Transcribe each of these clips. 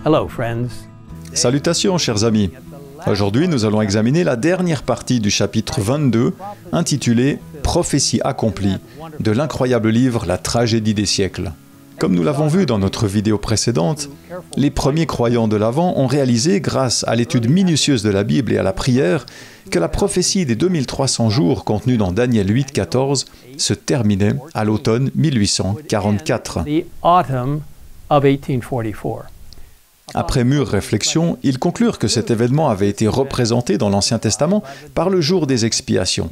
Hello, friends. Salutations, chers amis. Aujourd'hui, nous allons examiner la dernière partie du chapitre 22, intitulé « Prophétie accomplie » de l'incroyable livre « La tragédie des siècles ». Comme nous l'avons vu dans notre vidéo précédente, les premiers croyants de l'Avent ont réalisé, grâce à l'étude minutieuse de la Bible et à la prière, que la prophétie des 2300 jours contenue dans Daniel 8,14 se terminait à l'automne 1844. Après mûre réflexion, ils conclurent que cet événement avait été représenté dans l'Ancien Testament par le jour des expiations,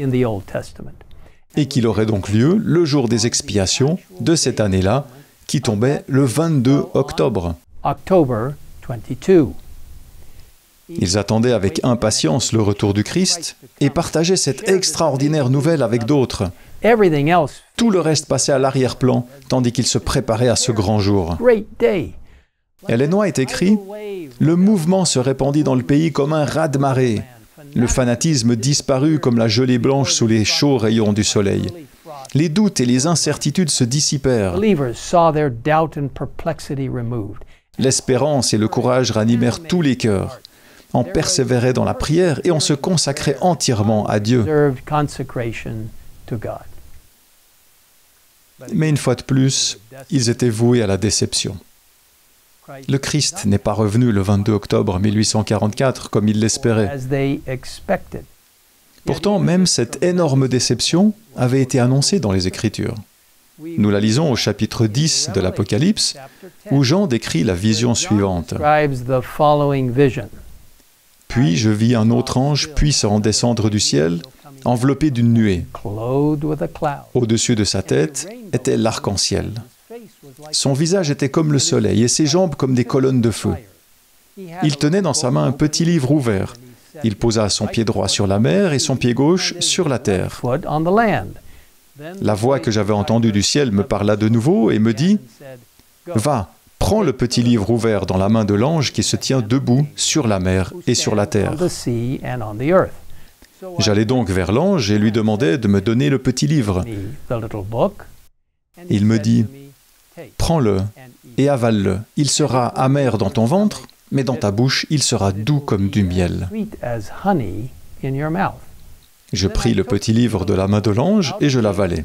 et qu'il aurait donc lieu le jour des expiations de cette année-là, qui tombait le 22 octobre. Ils attendaient avec impatience le retour du Christ et partageaient cette extraordinaire nouvelle avec d'autres. Tout le reste passait à l'arrière-plan, tandis qu'ils se préparaient à ce grand jour. Ellen White écrit « Le mouvement se répandit dans le pays comme un raz-de-marée. Le fanatisme disparut comme la gelée blanche sous les chauds rayons du soleil. Les doutes et les incertitudes se dissipèrent. L'espérance et le courage ranimèrent tous les cœurs. On persévérait dans la prière et on se consacrait entièrement à Dieu. » Mais une fois de plus, ils étaient voués à la déception. Le Christ n'est pas revenu le 22 octobre 1844 comme ils l'espéraient. Pourtant, même cette énorme déception avait été annoncée dans les Écritures. Nous la lisons au chapitre 10 de l'Apocalypse, où Jean décrit la vision suivante. « Puis je vis un autre ange puissant descendre du ciel, enveloppé d'une nuée. Au-dessus de sa tête était l'arc-en-ciel. Son visage était comme le soleil et ses jambes comme des colonnes de feu. Il tenait dans sa main un petit livre ouvert. Il posa son pied droit sur la mer et son pied gauche sur la terre. La voix que j'avais entendue du ciel me parla de nouveau et me dit « Va, prends le petit livre ouvert dans la main de l'ange qui se tient debout sur la mer et sur la terre. » J'allai donc vers l'ange et lui demandai de me donner le petit livre. Il me dit « Prends-le et avale-le. Il sera amer dans ton ventre, mais dans ta bouche, il sera doux comme du miel. » Je pris le petit livre de la main de l'ange et je l'avalai.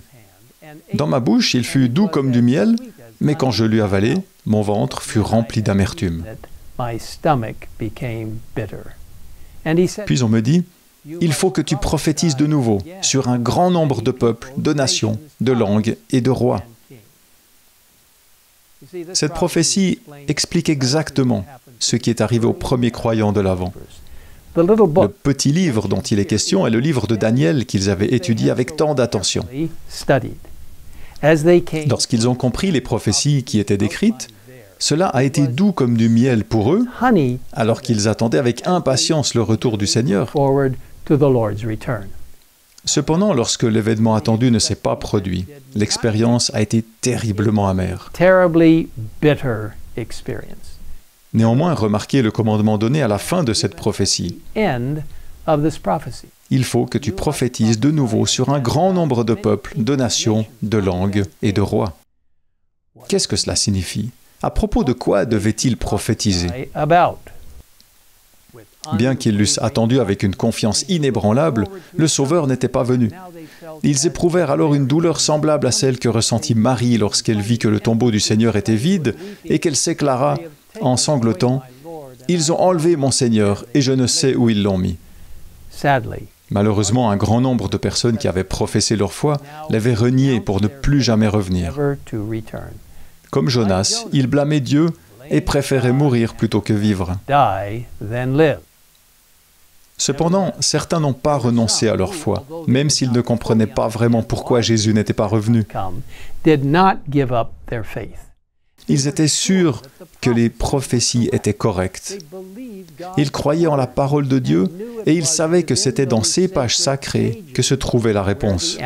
Dans ma bouche, il fut doux comme du miel, mais quand je l'eus avalé, mon ventre fut rempli d'amertume. Puis on me dit, « Il faut que tu prophétises de nouveau sur un grand nombre de peuples, de nations, de langues et de rois. » Cette prophétie explique exactement ce qui est arrivé aux premiers croyants de l'Avent. Le petit livre dont il est question est le livre de Daniel qu'ils avaient étudié avec tant d'attention. Lorsqu'ils ont compris les prophéties qui étaient décrites, cela a été doux comme du miel pour eux, alors qu'ils attendaient avec impatience le retour du Seigneur. Cependant, lorsque l'événement attendu ne s'est pas produit, l'expérience a été terriblement amère. Néanmoins, remarquez le commandement donné à la fin de cette prophétie. Il faut que tu prophétises de nouveau sur un grand nombre de peuples, de nations, de langues et de rois. Qu'est-ce que cela signifie? À propos de quoi devait-il prophétiser? Bien qu'ils l'eussent attendu avec une confiance inébranlable, le Sauveur n'était pas venu. Ils éprouvèrent alors une douleur semblable à celle que ressentit Marie lorsqu'elle vit que le tombeau du Seigneur était vide et qu'elle s'éclara, en sanglotant, « Ils ont enlevé mon Seigneur et je ne sais où ils l'ont mis. » Malheureusement, un grand nombre de personnes qui avaient professé leur foi l'avaient renié pour ne plus jamais revenir. Comme Jonas, ils blâmaient Dieu et préféraient mourir plutôt que vivre. Cependant, certains n'ont pas renoncé à leur foi, même s'ils ne comprenaient pas vraiment pourquoi Jésus n'était pas revenu. Ils étaient sûrs que les prophéties étaient correctes. Ils croyaient en la parole de Dieu et ils savaient que c'était dans ces pages sacrées que se trouvait la réponse.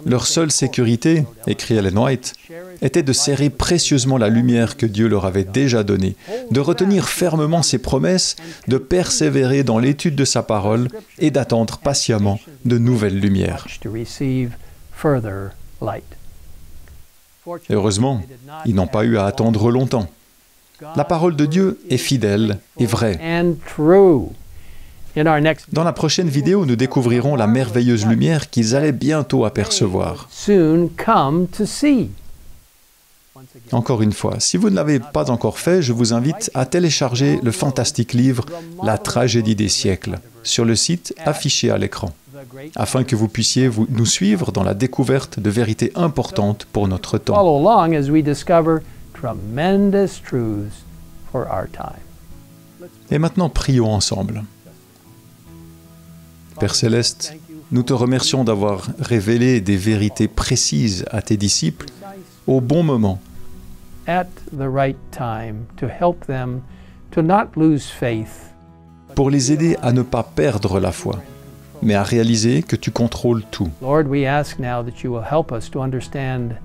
Leur seule sécurité, écrit Ellen White, était de serrer précieusement la lumière que Dieu leur avait déjà donnée, de retenir fermement ses promesses, de persévérer dans l'étude de sa parole et d'attendre patiemment de nouvelles lumières. Heureusement, ils n'ont pas eu à attendre longtemps. La parole de Dieu est fidèle et vraie. Dans la prochaine vidéo, nous découvrirons la merveilleuse lumière qu'ils allaient bientôt apercevoir. Encore une fois, si vous ne l'avez pas encore fait, je vous invite à télécharger le fantastique livre « La tragédie des siècles » sur le site affiché à l'écran, afin que vous puissiez nous suivre dans la découverte de vérités importantes pour notre temps. Et maintenant, prions ensemble. Père Céleste, nous te remercions d'avoir révélé des vérités précises à tes disciples au bon moment, pour les aider à ne pas perdre la foi, mais à réaliser que tu contrôles tout. Lord, we ask now that you will help us to understand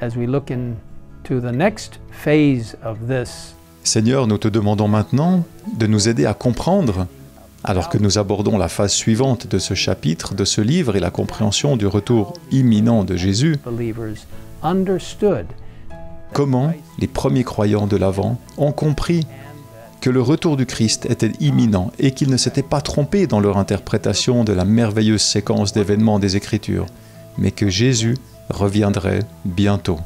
as we look into the next phase of this. Seigneur, nous te demandons maintenant de nous aider à comprendre, alors que nous abordons la phase suivante de ce chapitre, de ce livre et la compréhension du retour imminent de Jésus, comment les premiers croyants de l'Avent ont compris que le retour du Christ était imminent et qu'ils ne s'étaient pas trompés dans leur interprétation de la merveilleuse séquence d'événements des Écritures, mais que Jésus reviendrait bientôt.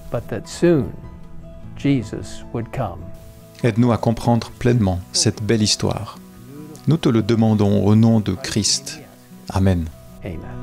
Aide-nous à comprendre pleinement cette belle histoire. Nous te le demandons au nom de Christ. Amen. Amen.